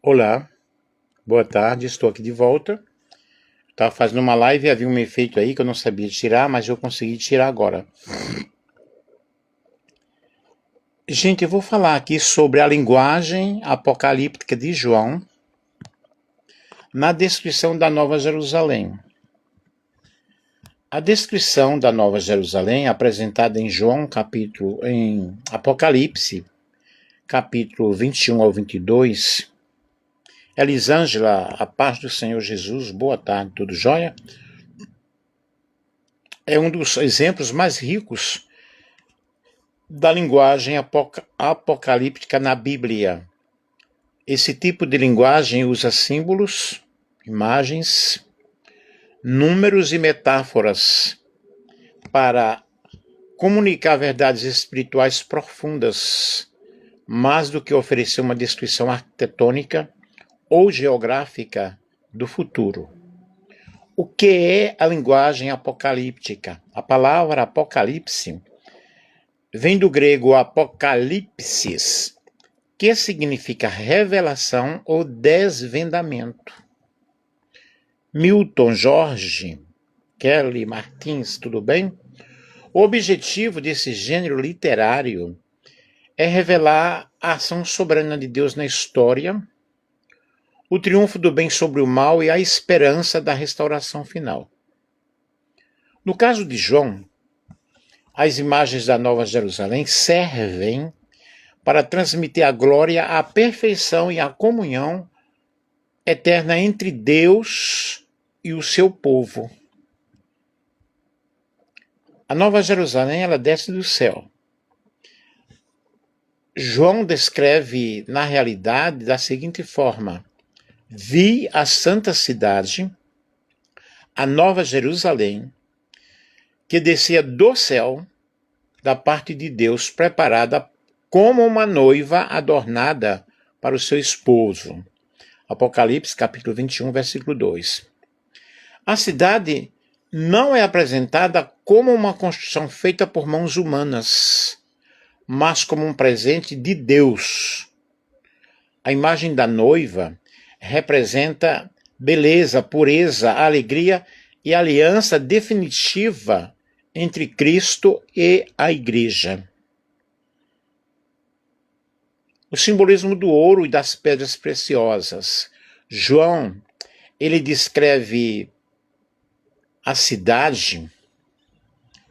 Olá, boa tarde, estou aqui de volta. Estava fazendo uma live e havia um efeito aí que eu não sabia tirar, mas eu consegui tirar agora. Gente, eu vou falar aqui sobre a linguagem apocalíptica de João na descrição da Nova Jerusalém. A descrição da Nova Jerusalém apresentada em em Apocalipse, capítulo 21 ao 22. Elisângela, a paz do Senhor Jesus, boa tarde, tudo jóia? É um dos exemplos mais ricos da linguagem apocalíptica na Bíblia. Esse tipo de linguagem usa símbolos, imagens, números e metáforas para comunicar verdades espirituais profundas, mais do que oferecer uma descrição arquitetônica ou geográfica do futuro. O que é a linguagem apocalíptica? A palavra apocalipse vem do grego apocalipsis, que significa revelação ou desvendamento. Milton Jorge, Kelly Martins, tudo bem? O objetivo desse gênero literário é revelar a ação soberana de Deus na história, o triunfo do bem sobre o mal e a esperança da restauração final. No caso de João, as imagens da Nova Jerusalém servem para transmitir a glória, a perfeição e a comunhão eterna entre Deus e o seu povo. A Nova Jerusalém, ela desce do céu. João descreve, na realidade, da seguinte forma: vi a santa cidade, a Nova Jerusalém, que descia do céu, da parte de Deus, preparada como uma noiva adornada para o seu esposo. Apocalipse, capítulo 21, versículo 2. A cidade não é apresentada como uma construção feita por mãos humanas, mas como um presente de Deus. A imagem da noiva representa beleza, pureza, alegria e aliança definitiva entre Cristo e a Igreja. O simbolismo do ouro e das pedras preciosas. João, ele descreve a cidade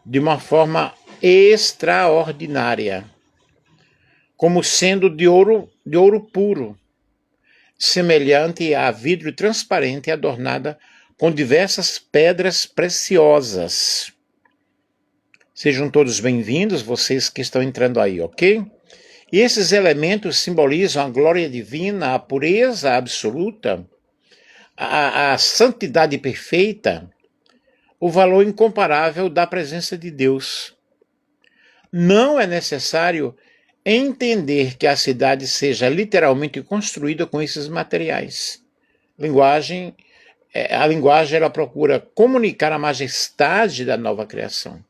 de uma forma extraordinária, como sendo de ouro puro, semelhante a vidro transparente adornada com diversas pedras preciosas. Sejam todos bem-vindos, vocês que estão entrando aí, ok? E esses elementos simbolizam a glória divina, a pureza absoluta, a santidade perfeita, o valor incomparável da presença de Deus. Não é necessário entender que a cidade seja literalmente construída com esses materiais. A linguagem ela procura comunicar a majestade da nova criação.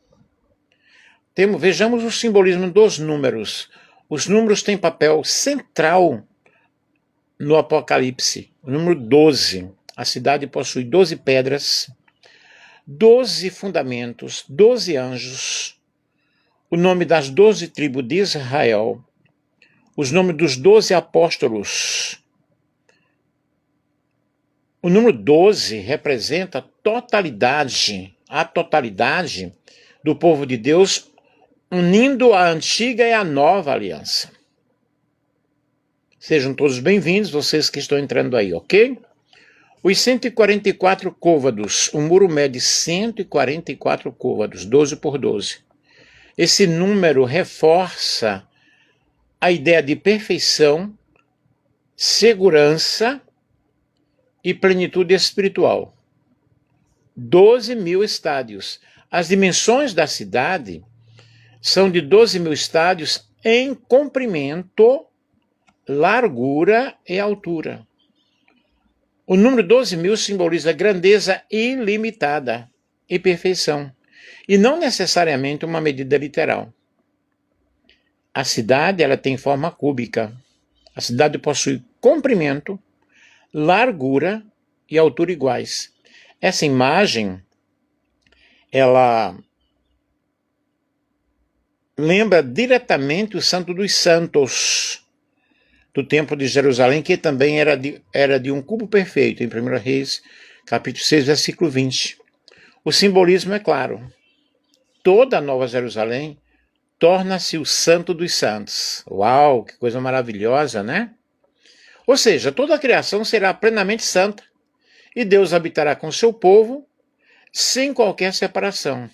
Vejamos o simbolismo dos números. Os números têm papel central no Apocalipse. O número 12. A cidade possui 12 pedras, 12 fundamentos, 12 anjos, o nome das 12 tribos de Israel, os nomes dos 12 apóstolos. O número 12 representa a totalidade do povo de Deus, unindo a antiga e a nova aliança. Sejam todos bem-vindos, vocês que estão entrando aí, ok? Os 144 côvados, o muro mede 144 côvados, 12 por 12. Esse número reforça a ideia de perfeição, segurança e plenitude espiritual. 12.000 estádios. As dimensões da cidade são de 12.000 estádios em comprimento, largura e altura. O número 12.000 simboliza grandeza ilimitada e perfeição, e não necessariamente uma medida literal. A cidade ela tem forma cúbica. A cidade possui comprimento, largura e altura iguais. Essa imagem, ela lembra diretamente o Santo dos Santos do Templo de Jerusalém, que também era de um cubo perfeito, em 1 Reis, capítulo 6, versículo 20. O simbolismo é claro. Toda a Nova Jerusalém torna-se o Santo dos Santos. Uau, que coisa maravilhosa, né? Ou seja, toda a criação será plenamente santa e Deus habitará com seu povo sem qualquer separação.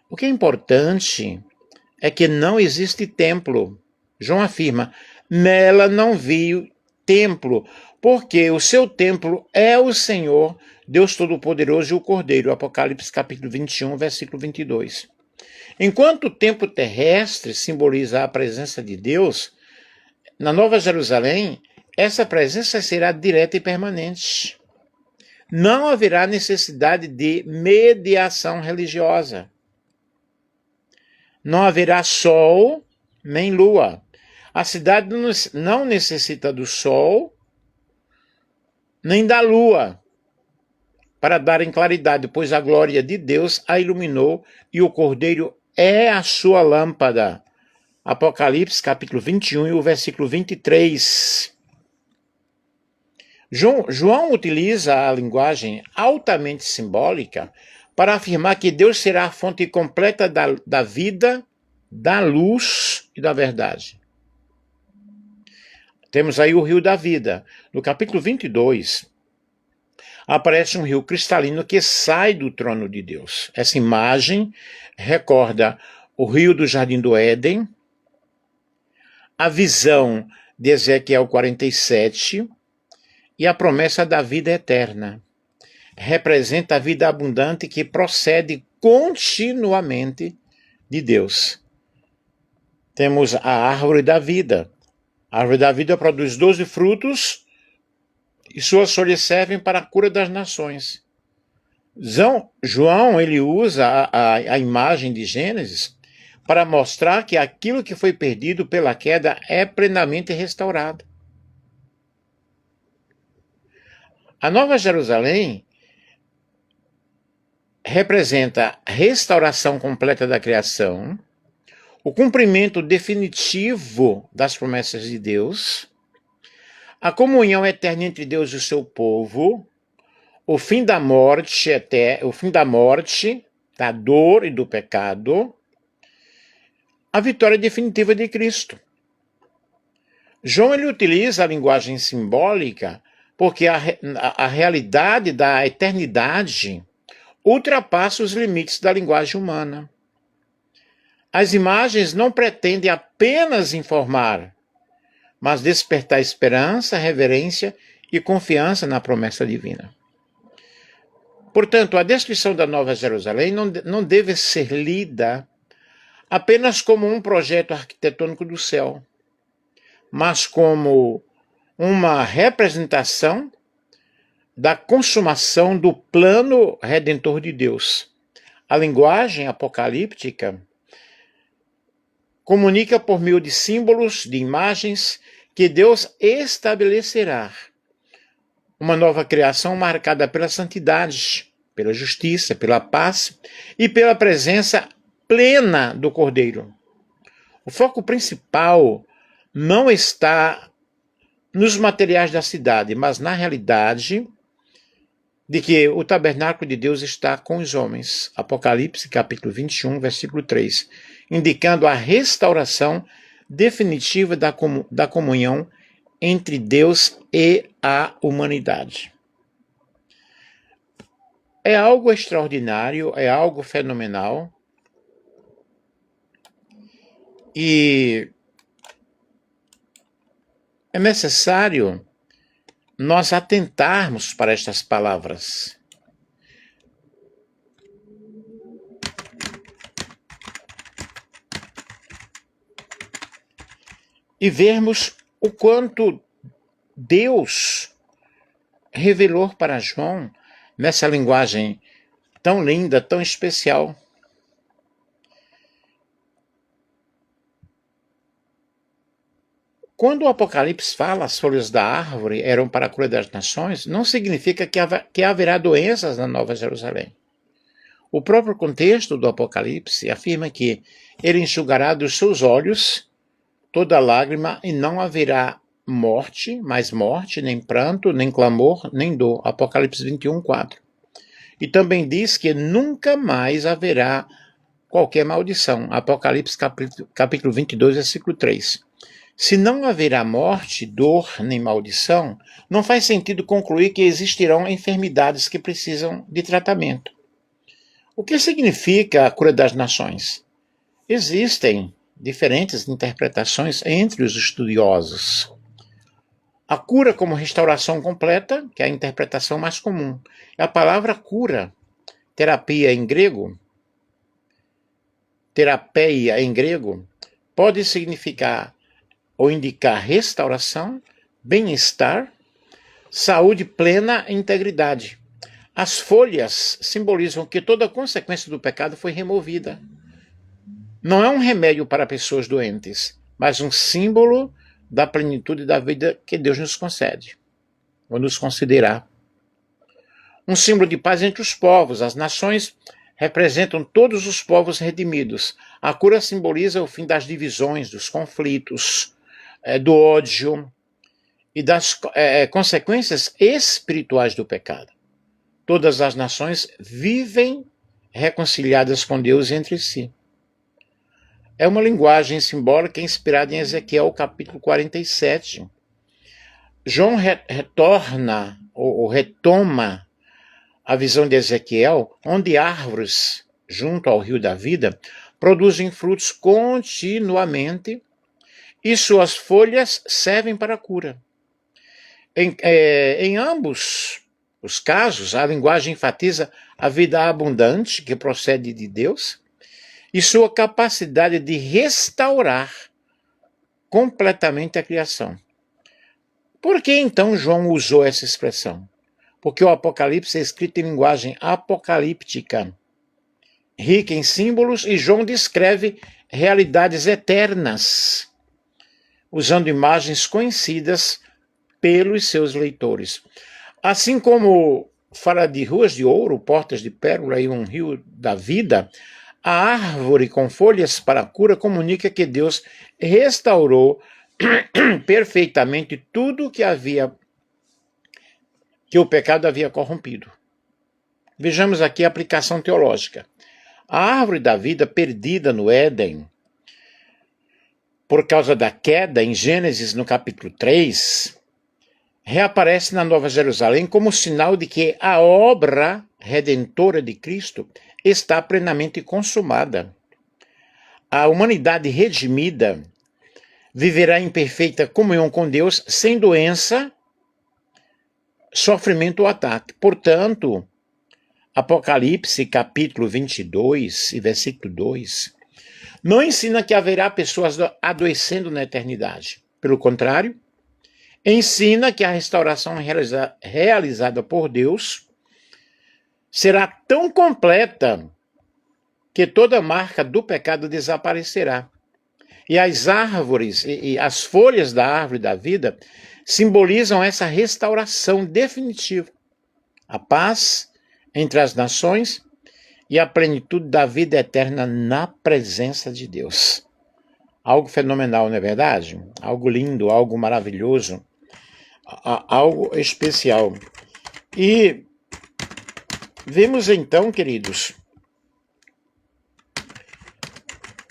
O que é importante é que não existe templo. João afirma, nela não vi templo, porque o seu templo é o Senhor, Deus Todo-Poderoso e o Cordeiro. Apocalipse capítulo 21, versículo 22. Enquanto o templo terrestre simboliza a presença de Deus, na Nova Jerusalém, essa presença será direta e permanente. Não haverá necessidade de mediação religiosa. Não haverá sol nem lua. A cidade não necessita do sol nem da lua para darem claridade, pois a glória de Deus a iluminou e o Cordeiro é a sua lâmpada. Apocalipse capítulo 21 e o versículo 23. João utiliza a linguagem altamente simbólica para afirmar que Deus será a fonte completa da vida, da luz e da verdade. Temos aí o rio da vida. No capítulo 22, aparece um rio cristalino que sai do trono de Deus. Essa imagem recorda o rio do Jardim do Éden, a visão de Ezequiel 47 e a promessa da vida eterna. Representa a vida abundante que procede continuamente de Deus. Temos a árvore da vida. A árvore da vida produz 12 frutos e suas folhas servem para a cura das nações. João ele usa a imagem de Gênesis para mostrar que aquilo que foi perdido pela queda é plenamente restaurado. A Nova Jerusalém representa a restauração completa da criação, o cumprimento definitivo das promessas de Deus, a comunhão eterna entre Deus e o seu povo, o fim da morte, da dor e do pecado, a vitória definitiva de Cristo. João ele utiliza a linguagem simbólica porque a realidade da eternidade ultrapassa os limites da linguagem humana. As imagens não pretendem apenas informar, mas despertar esperança, reverência e confiança na promessa divina. Portanto, a descrição da Nova Jerusalém não deve ser lida apenas como um projeto arquitetônico do céu, mas como uma representação da consumação do plano redentor de Deus. A linguagem apocalíptica comunica por meio de símbolos, de imagens, que Deus estabelecerá uma nova criação marcada pela santidade, pela justiça, pela paz e pela presença plena do Cordeiro. O foco principal não está nos materiais da cidade, mas na realidade de que o tabernáculo de Deus está com os homens. Apocalipse capítulo 21, versículo 3, indicando a restauração definitiva da comunhão entre Deus e a humanidade. É algo extraordinário, é algo fenomenal. E é necessário nós atentarmos para estas palavras. E vermos o quanto Deus revelou para João nessa linguagem tão linda, tão especial. Quando o Apocalipse fala as folhas da árvore eram para a cura das nações, não significa que haverá doenças na Nova Jerusalém. O próprio contexto do Apocalipse afirma que ele enxugará dos seus olhos toda lágrima e não haverá mais morte, nem pranto, nem clamor, nem dor. Apocalipse 21:4. E também diz que nunca mais haverá qualquer maldição. Apocalipse capítulo 22, versículo 3. Se não haverá morte, dor, nem maldição, não faz sentido concluir que existirão enfermidades que precisam de tratamento. O que significa a cura das nações? Existem diferentes interpretações entre os estudiosos. A cura como restauração completa, que é a interpretação mais comum. A palavra cura, terapia em grego, terapeia em grego, pode significar ou indicar restauração, bem-estar, saúde plena e integridade. As folhas simbolizam que toda a consequência do pecado foi removida. Não é um remédio para pessoas doentes, mas um símbolo da plenitude da vida que Deus nos concede, ou nos concederá. Um símbolo de paz entre os povos. As nações representam todos os povos redimidos. A cura simboliza o fim das divisões, dos conflitos, do ódio e das consequências espirituais do pecado. Todas as nações vivem reconciliadas com Deus entre si. É uma linguagem simbólica inspirada em Ezequiel capítulo 47. João retorna ou retoma a visão de Ezequiel, onde árvores junto ao rio da vida produzem frutos continuamente e suas folhas servem para a cura. Em ambos os casos, a linguagem enfatiza a vida abundante que procede de Deus e sua capacidade de restaurar completamente a criação. Por que então João usou essa expressão? Porque o Apocalipse é escrito em linguagem apocalíptica, rica em símbolos, e João descreve realidades eternas, usando imagens conhecidas pelos seus leitores. Assim como fala de ruas de ouro, portas de pérola e um rio da vida, a árvore com folhas para a cura comunica que Deus restaurou perfeitamente tudo que o pecado havia corrompido. Vejamos aqui a aplicação teológica. A árvore da vida perdida no Éden, por causa da queda, em Gênesis no capítulo 3, reaparece na Nova Jerusalém como sinal de que a obra redentora de Cristo está plenamente consumada. A humanidade redimida viverá em perfeita comunhão com Deus, sem doença, sofrimento ou ataque. Portanto, Apocalipse capítulo 22 e versículo 2 não ensina que haverá pessoas adoecendo na eternidade. Pelo contrário, ensina que a restauração realizada por Deus será tão completa que toda marca do pecado desaparecerá. E as árvores e as folhas da árvore da vida simbolizam essa restauração definitiva. A paz entre as nações e a plenitude da vida eterna na presença de Deus. Algo fenomenal, não é verdade? Algo lindo, algo maravilhoso, algo especial. E vemos então, queridos,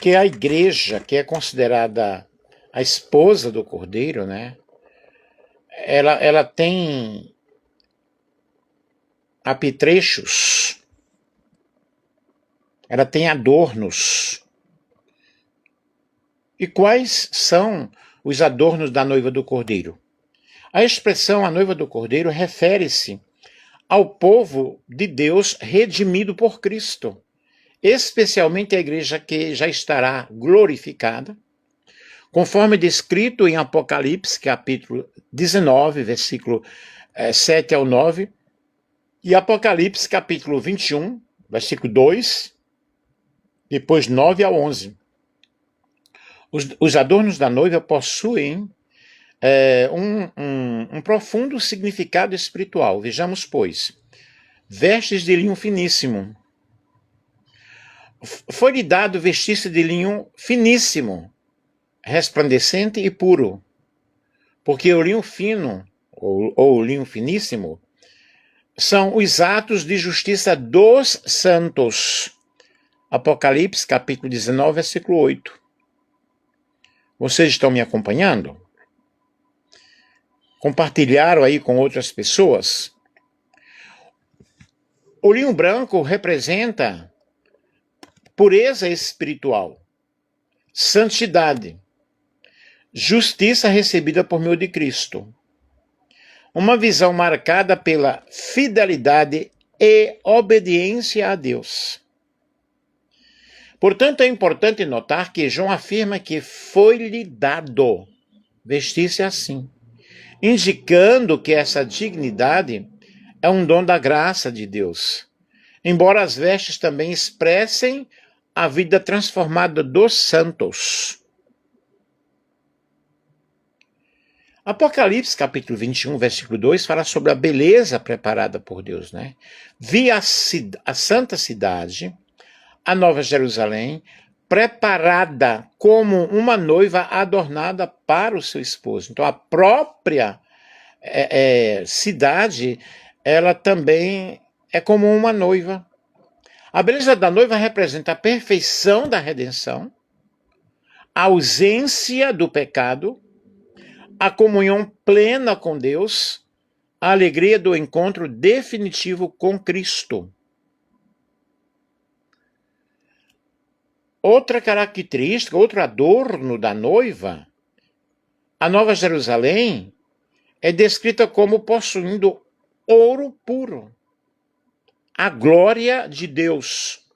que a igreja, que é considerada a esposa do Cordeiro, né? Ela tem apetrechos, ela tem adornos. E quais são os adornos da noiva do Cordeiro? A expressão a noiva do Cordeiro refere-se ao povo de Deus redimido por Cristo, especialmente a igreja que já estará glorificada, conforme descrito em Apocalipse, capítulo 19, versículo 7 ao 9, e Apocalipse, capítulo 21, versículo 2, depois 9 ao 11. Os adornos da noiva possuem um profundo significado espiritual. Vejamos, pois, vestes de linho finíssimo. Foi-lhe dado vestir-se de linho finíssimo, resplandecente e puro, porque o linho fino, ou o linho finíssimo, são os atos de justiça dos santos. Apocalipse, capítulo 19, versículo 8. Vocês estão me acompanhando? Compartilharam aí com outras pessoas? O linho branco representa pureza espiritual, santidade, justiça recebida por meio de Cristo. Uma visão marcada pela fidelidade e obediência a Deus. Portanto, é importante notar que João afirma que foi-lhe dado vestir-se assim, indicando que essa dignidade é um dom da graça de Deus, embora as vestes também expressem a vida transformada dos santos. Apocalipse, capítulo 21, versículo 2, fala sobre a beleza preparada por Deus, né? Vi a santa cidade, a Nova Jerusalém, preparada como uma noiva adornada para o seu esposo. Então, a própria cidade, ela também é como uma noiva. A beleza da noiva representa a perfeição da redenção, a ausência do pecado, a comunhão plena com Deus, a alegria do encontro definitivo com Cristo. Outra característica, outro adorno da noiva, a Nova Jerusalém é descrita como possuindo ouro puro, a glória de Deus,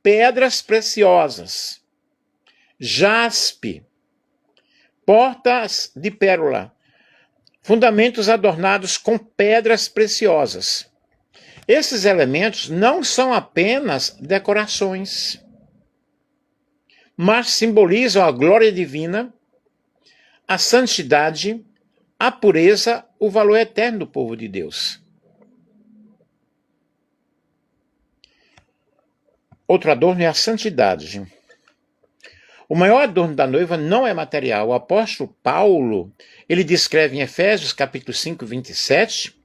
pedras preciosas, jaspe, portas de pérola, fundamentos adornados com pedras preciosas. Esses elementos não são apenas decorações, mas simbolizam a glória divina, a santidade, a pureza, o valor eterno do povo de Deus. Outro adorno é a santidade. O maior adorno da noiva não é material. O apóstolo Paulo, ele descreve em Efésios, capítulo 5, 27,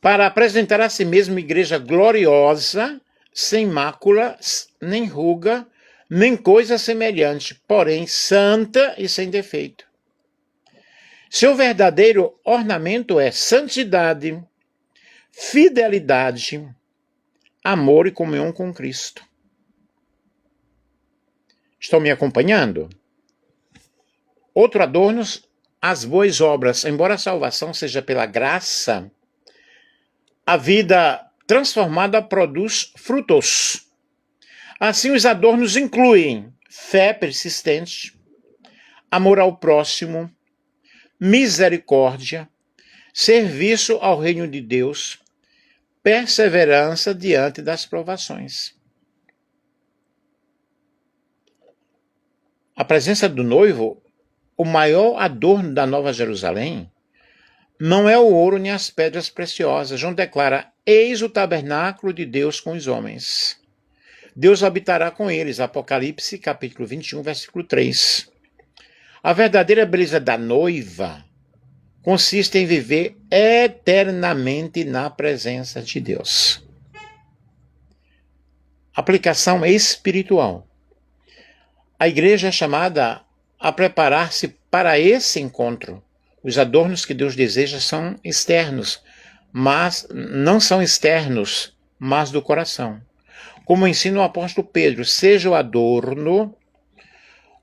para apresentar a si mesmo uma igreja gloriosa, sem mácula, nem ruga, nem coisa semelhante, porém santa e sem defeito. Seu verdadeiro ornamento é santidade, fidelidade, amor e comunhão com Cristo. Estão me acompanhando? Outro adorno, as boas obras. Embora a salvação seja pela graça, a vida transformada produz frutos. Assim, os adornos incluem fé persistente, amor ao próximo, misericórdia, serviço ao reino de Deus, perseverança diante das provações. A presença do noivo, o maior adorno da Nova Jerusalém, não é o ouro nem as pedras preciosas. João declara: eis o tabernáculo de Deus com os homens. Deus habitará com eles. Apocalipse, capítulo 21, versículo 3. A verdadeira beleza da noiva consiste em viver eternamente na presença de Deus. Aplicação espiritual. A igreja é chamada a preparar-se para esse encontro. Os adornos que Deus deseja são externos, mas não são externos, mas do coração. Como ensina o apóstolo Pedro, seja o adorno,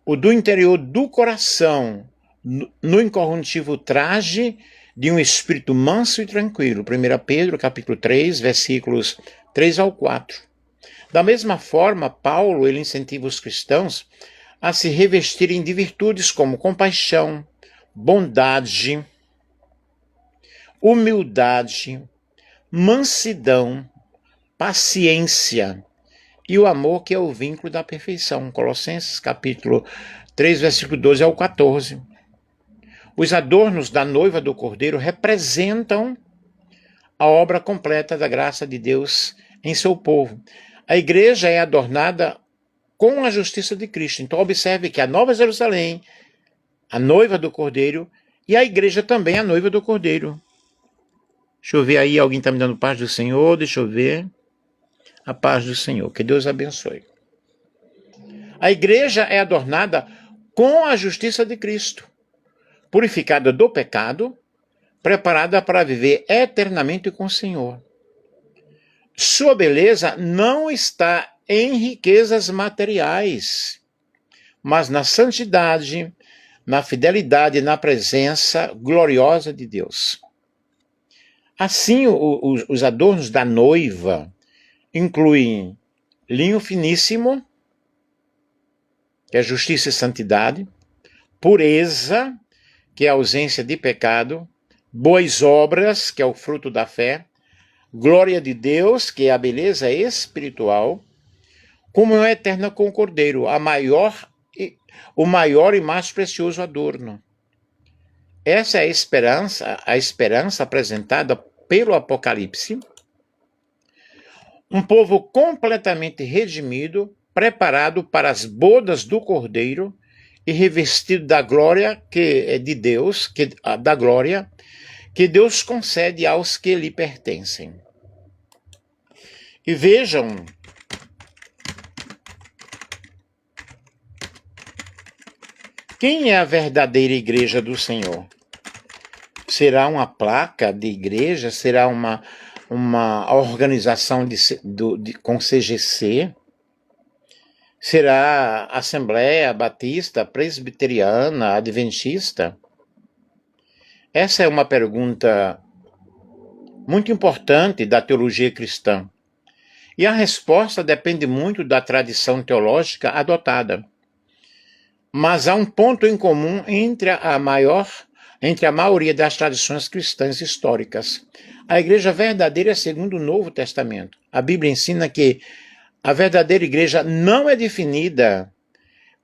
o do interior do coração, no incorruptível traje de um espírito manso e tranquilo. 1 Pedro, capítulo 3, versículos 3 ao 4. Da mesma forma, Paulo ele incentiva os cristãos a se revestirem de virtudes como compaixão, bondade, humildade, mansidão, paciência e o amor, que é o vínculo da perfeição. Colossenses capítulo 3, versículo 12 ao 14. Os adornos da noiva do Cordeiro representam a obra completa da graça de Deus em seu povo. A igreja é adornada com a justiça de Cristo. Então observe que a Nova Jerusalém, a noiva do Cordeiro, e a igreja também é a noiva do Cordeiro. Deixa eu ver aí, alguém está me dando paz do Senhor, deixa eu ver. A paz do Senhor, que Deus abençoe. A igreja é adornada com a justiça de Cristo, purificada do pecado, preparada para viver eternamente com o Senhor. Sua beleza não está em riquezas materiais, mas na santidade, na fidelidade, na presença gloriosa de Deus. Assim, os adornos da noiva incluem linho finíssimo, que é justiça e santidade, pureza, que é a ausência de pecado, boas obras, que é o fruto da fé, glória de Deus, que é a beleza espiritual, comunhão eterna com o Cordeiro, o maior e mais precioso adorno. Essa é a esperança apresentada pelo Apocalipse. Um povo completamente redimido, preparado para as bodas do Cordeiro e revestido da glória de Deus, da glória que Deus concede aos que lhe pertencem. E vejam, quem é a verdadeira igreja do Senhor? Será uma placa de igreja? Será uma organização com CGC? Será Assembleia Batista, Presbiteriana, Adventista? Essa é uma pergunta muito importante da teologia cristã. E a resposta depende muito da tradição teológica adotada. Mas há um ponto em comum entre a maioria das tradições cristãs históricas. A igreja verdadeira é segundo o Novo Testamento. A Bíblia ensina que a verdadeira igreja não é definida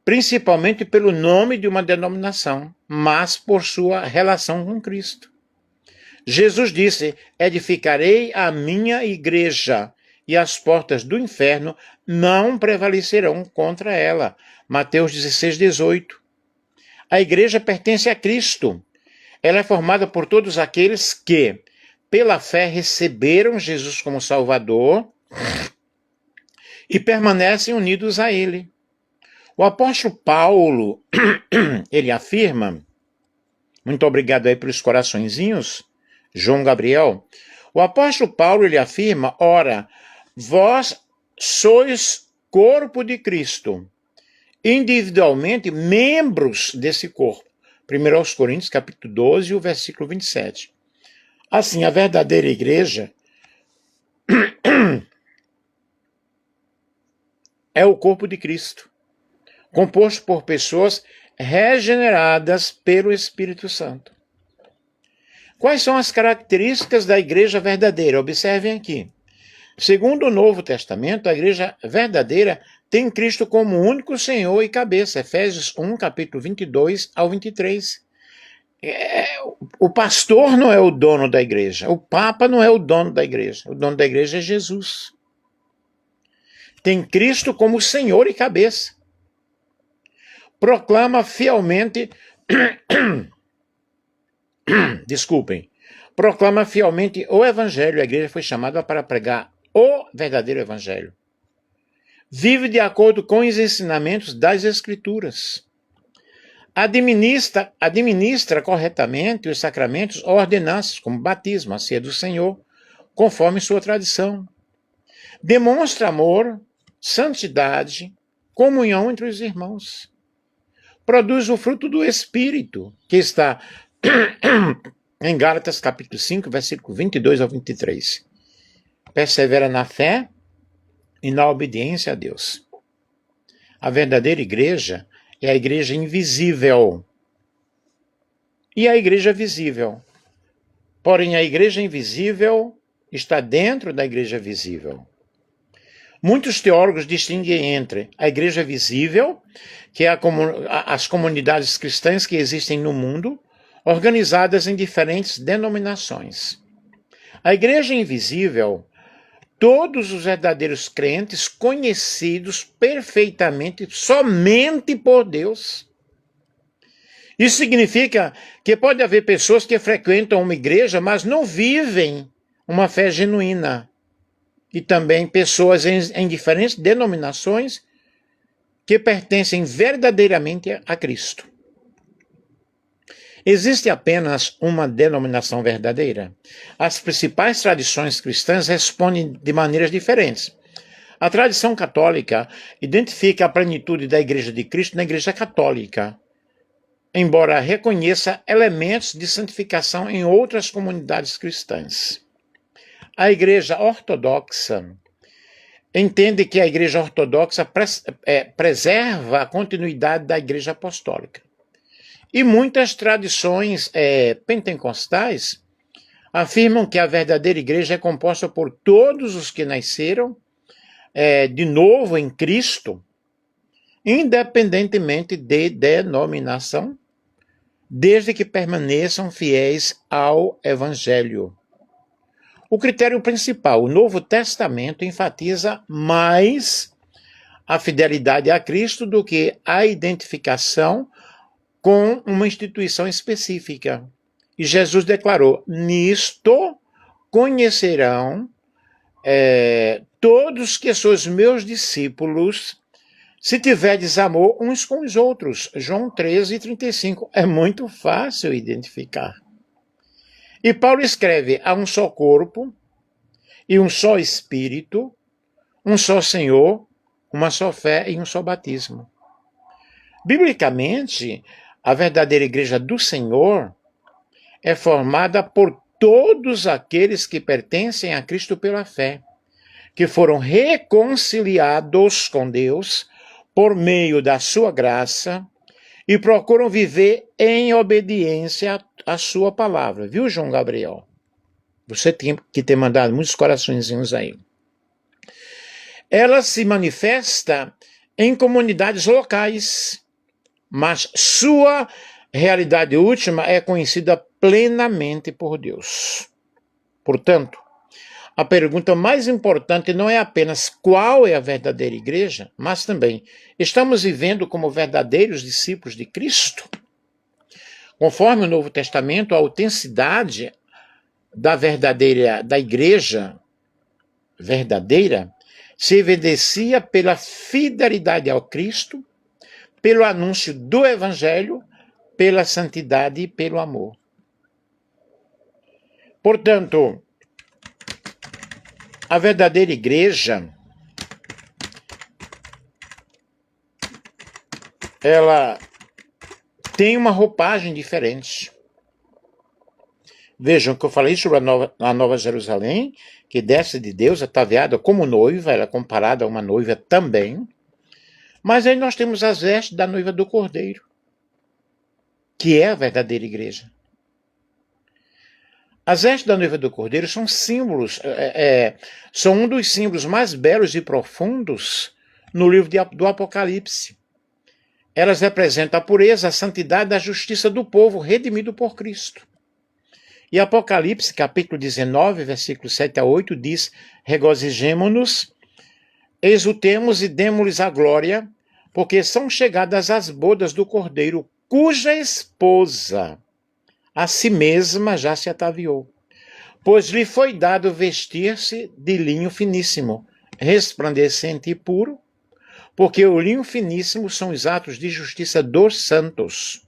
principalmente pelo nome de uma denominação, mas por sua relação com Cristo. Jesus disse: edificarei a minha igreja e as portas do inferno não prevalecerão contra ela. Mateus 16:18. A igreja pertence a Cristo. Ela é formada por todos aqueles que, pela fé, receberam Jesus como Salvador e permanecem unidos a Ele. O apóstolo Paulo, ele afirma, muito obrigado aí pelos coraçõezinhos, João Gabriel. O apóstolo Paulo, ele afirma: ora, vós sois corpo de Cristo, individualmente membros desse corpo. 1 Coríntios, capítulo 12, o versículo 27. Assim, a verdadeira igreja é o corpo de Cristo, composto por pessoas regeneradas pelo Espírito Santo. Quais são as características da igreja verdadeira? Observem aqui. Segundo o Novo Testamento, a igreja verdadeira tem Cristo como único Senhor e cabeça. Efésios 1, capítulo 22 ao 23. O pastor não é o dono da igreja. O Papa não é o dono da igreja. O dono da igreja é Jesus. Tem Cristo como Senhor e cabeça. Proclama fielmente... Proclama fielmente o Evangelho. A igreja foi chamada para pregar o verdadeiro Evangelho. Vive de acordo com os ensinamentos das Escrituras. Administra corretamente os sacramentos ou ordenanças, como batismo, a ceia do Senhor, conforme sua tradição. Demonstra amor, santidade, comunhão entre os irmãos. Produz o fruto do Espírito, que está em Gálatas capítulo 5, versículo 22 ao 23. Persevera na fé e na obediência a Deus. A verdadeira igreja é a igreja invisível e a igreja visível. Porém, a igreja invisível está dentro da igreja visível. Muitos teólogos distinguem entre a igreja visível, que é as comunidades cristãs que existem no mundo, organizadas em diferentes denominações. A igreja invisível, todos os verdadeiros crentes conhecidos perfeitamente somente por Deus. Isso significa que pode haver pessoas que frequentam uma igreja, mas não vivem uma fé genuína. E também pessoas em diferentes denominações que pertencem verdadeiramente a Cristo. Existe apenas uma denominação verdadeira. As principais tradições cristãs respondem de maneiras diferentes. A tradição católica identifica a plenitude da Igreja de Cristo na Igreja Católica, embora reconheça elementos de santificação em outras comunidades cristãs. A Igreja Ortodoxa entende que a Igreja Ortodoxa preserva a continuidade da Igreja Apostólica. E muitas tradições pentecostais afirmam que a verdadeira igreja é composta por todos os que nasceram de novo em Cristo, independentemente de denominação, desde que permaneçam fiéis ao Evangelho. O critério principal, o Novo Testamento, enfatiza mais a fidelidade a Cristo do que a identificação com uma instituição específica. E Jesus declarou: nisto conhecerão todos que sois meus discípulos, se tiverdes amor uns com os outros. João 13:35. É muito fácil identificar. E Paulo escreve: há um só corpo e um só Espírito, um só Senhor, uma só fé e um só batismo. Biblicamente, a verdadeira igreja do Senhor é formada por todos aqueles que pertencem a Cristo pela fé, que foram reconciliados com Deus por meio da sua graça e procuram viver em obediência à sua palavra. Viu, João Gabriel? Você tem que ter mandado muitos coraçõezinhos aí. Ela se manifesta em comunidades locais, mas sua realidade última é conhecida plenamente por Deus. Portanto, a pergunta mais importante não é apenas qual é a verdadeira igreja, mas também, estamos vivendo como verdadeiros discípulos de Cristo? Conforme o Novo Testamento, a autenticidade da igreja verdadeira se evidencia pela fidelidade ao Cristo, pelo anúncio do Evangelho, pela santidade e pelo amor. Portanto, a verdadeira igreja, ela tem uma roupagem diferente. Vejam que eu falei sobre a Nova Jerusalém, que desce de Deus, ataviada como noiva, ela é comparada a uma noiva também. Mas aí nós temos as vestes da noiva do Cordeiro, que é a verdadeira igreja. As vestes da noiva do Cordeiro são símbolos, são um dos símbolos mais belos e profundos no livro do Apocalipse. Elas representam a pureza, a santidade e a justiça do povo redimido por Cristo. E Apocalipse, capítulo 19, versículos 7-8, diz: regozijemo-nos, exultemos e demos-lhes a glória, porque são chegadas as bodas do Cordeiro, cuja esposa a si mesma já se ataviou. Pois lhe foi dado vestir-se de linho finíssimo, resplandecente e puro, porque o linho finíssimo são os atos de justiça dos santos.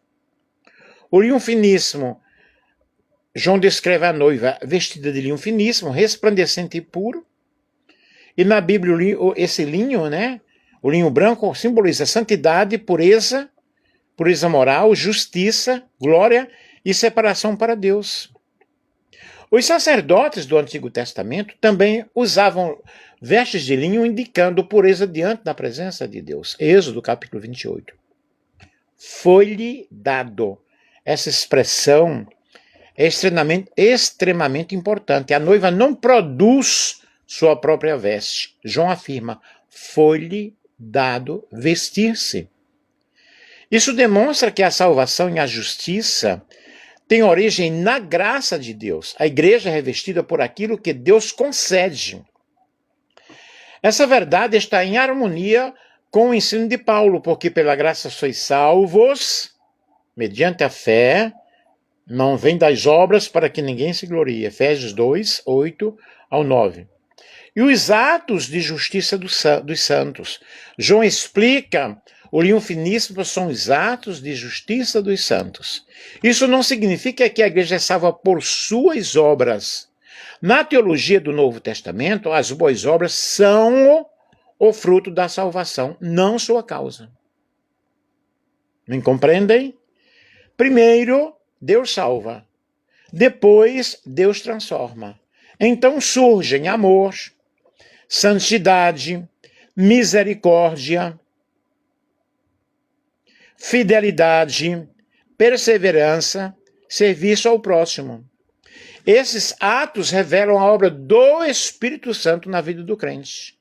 O linho finíssimo, João descreve a noiva vestida de linho finíssimo, resplandecente e puro. E na Bíblia, esse linho, o linho branco, simboliza santidade, pureza moral, justiça, glória e separação para Deus. Os sacerdotes do Antigo Testamento também usavam vestes de linho indicando pureza diante da presença de Deus. Êxodo capítulo 28. Foi-lhe dado. Essa expressão é extremamente importante. A noiva não produz sua própria veste. João afirma: foi-lhe dado vestir-se. Isso demonstra que a salvação e a justiça tem origem na graça de Deus. A igreja é revestida por aquilo que Deus concede. Essa verdade está em harmonia com o ensino de Paulo, porque pela graça sois salvos, mediante a fé, não vem das obras para que ninguém se glorie. Efésios 2, 8 ao 9. E os atos de justiça dos santos. João explica, o linho finíssimo são os atos de justiça dos santos. Isso não significa que a igreja é salva por suas obras. Na teologia do Novo Testamento, as boas obras são o fruto da salvação, não sua causa. Me compreendem? Primeiro, Deus salva. Depois, Deus transforma. Então surgem amor, santidade, misericórdia, fidelidade, perseverança, serviço ao próximo. Esses atos revelam a obra do Espírito Santo na vida do crente.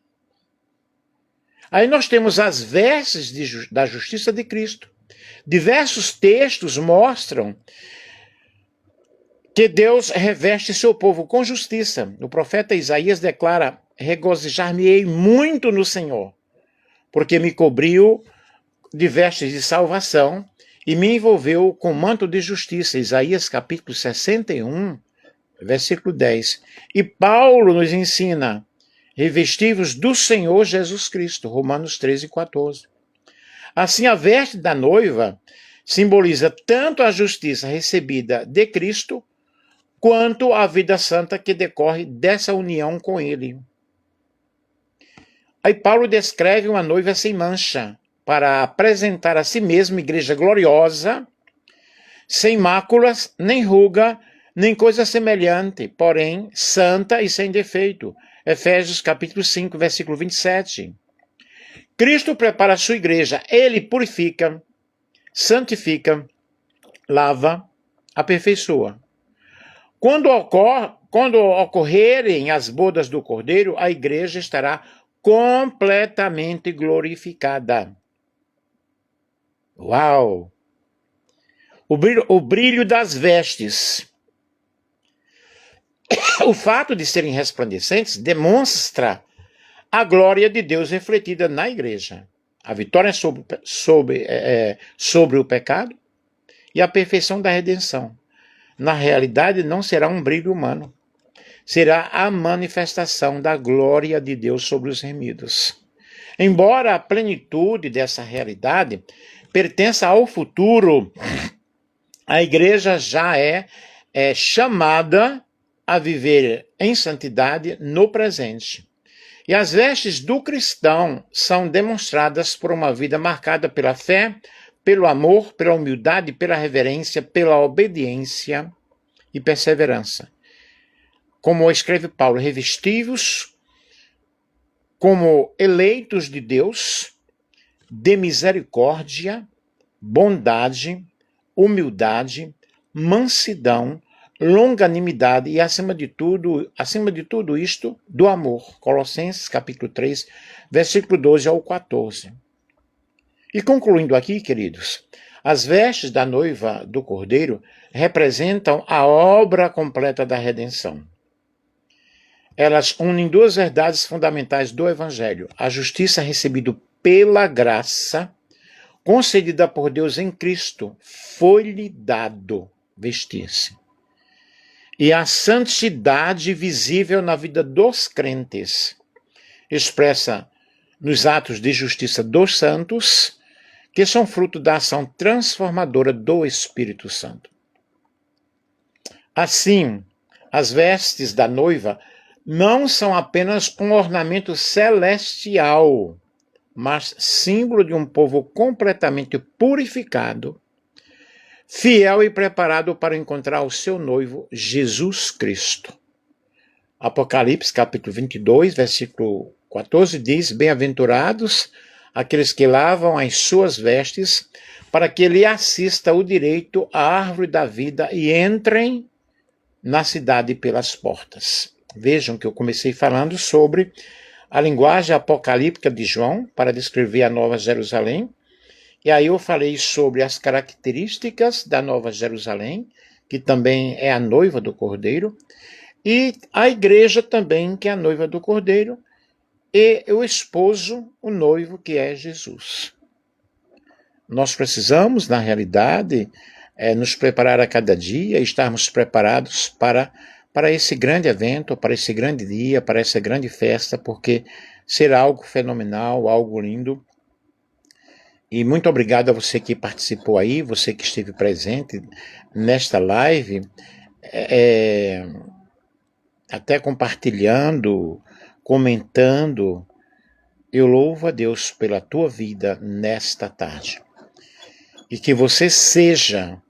Aí nós temos as vestes da justiça de Cristo. Diversos textos mostram que Deus reveste seu povo com justiça. O profeta Isaías declara: regozijar-me-ei muito no Senhor, porque me cobriu de vestes de salvação e me envolveu com manto de justiça. Isaías capítulo 61, versículo 10. E Paulo nos ensina: revestivos do Senhor Jesus Cristo, Romanos 13, 14. Assim, a veste da noiva simboliza tanto a justiça recebida de Cristo, quanto a vida santa que decorre dessa união com Ele. Aí Paulo descreve uma noiva sem mancha, para apresentar a si mesma igreja gloriosa, sem máculas, nem ruga, nem coisa semelhante, porém santa e sem defeito. Efésios capítulo 5, versículo 27. Cristo prepara a sua igreja, Ele purifica, santifica, lava, aperfeiçoa. Quando ocorrerem as bodas do Cordeiro, a igreja estará completamente glorificada. Uau! O brilho das vestes. O fato de serem resplandecentes demonstra a glória de Deus refletida na igreja. A vitória sobre o pecado e a perfeição da redenção. Na realidade, não será um brilho humano. Será a manifestação da glória de Deus sobre os remidos. Embora a plenitude dessa realidade pertença ao futuro, a igreja já é chamada a viver em santidade no presente. E as vestes do cristão são demonstradas por uma vida marcada pela fé, pelo amor, pela humildade, pela reverência, pela obediência e perseverança. Como escreve Paulo, revestivos como eleitos de Deus, de misericórdia, bondade, humildade, mansidão, longanimidade e, acima de tudo isto, do amor. Colossenses capítulo 3, versículo 12 ao 14. E concluindo aqui, queridos, as vestes da noiva do Cordeiro representam a obra completa da redenção. Elas unem duas verdades fundamentais do Evangelho: a justiça recebida pela graça, concedida por Deus em Cristo, foi-lhe dado vestir-se. E a santidade visível na vida dos crentes, expressa nos atos de justiça dos santos, que são fruto da ação transformadora do Espírito Santo. Assim, as vestes da noiva não são apenas um ornamento celestial, mas símbolo de um povo completamente purificado, fiel e preparado para encontrar o seu noivo, Jesus Cristo. Apocalipse capítulo 22, versículo 14 diz: bem-aventurados aqueles que lavam as suas vestes, para que lhe assista o direito à árvore da vida e entrem na cidade pelas portas. Vejam que eu comecei falando sobre a linguagem apocalíptica de João para descrever a Nova Jerusalém. E aí eu falei sobre as características da Nova Jerusalém, que também é a noiva do Cordeiro, e a igreja também, que é a noiva do Cordeiro, e o esposo, o noivo, que é Jesus. Nós precisamos, na realidade, nos preparar a cada dia, estarmos preparados para esse grande evento, para esse grande dia, para essa grande festa, porque será algo fenomenal, algo lindo. E muito obrigado a você que participou aí, você que esteve presente nesta live, até compartilhando, comentando. Eu louvo a Deus pela tua vida nesta tarde. E que você seja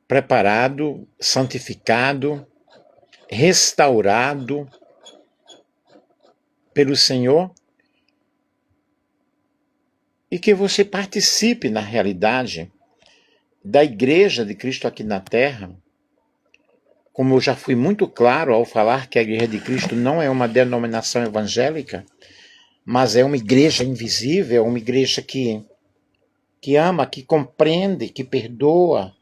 preparado, santificado, restaurado pelo Senhor, e que você participe, na realidade, da Igreja de Cristo aqui na Terra. Como eu já fui muito claro ao falar que a Igreja de Cristo não é uma denominação evangélica, mas é uma igreja invisível, uma igreja que ama, que compreende, que perdoa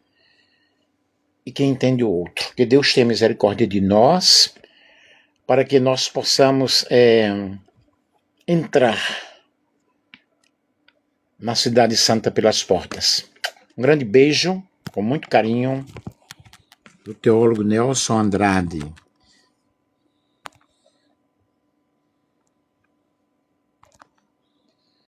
e que entende o outro. Que Deus tenha misericórdia de nós, para que nós possamos entrar na Cidade Santa pelas portas. Um grande beijo, com muito carinho, do teólogo Nelson Andrade.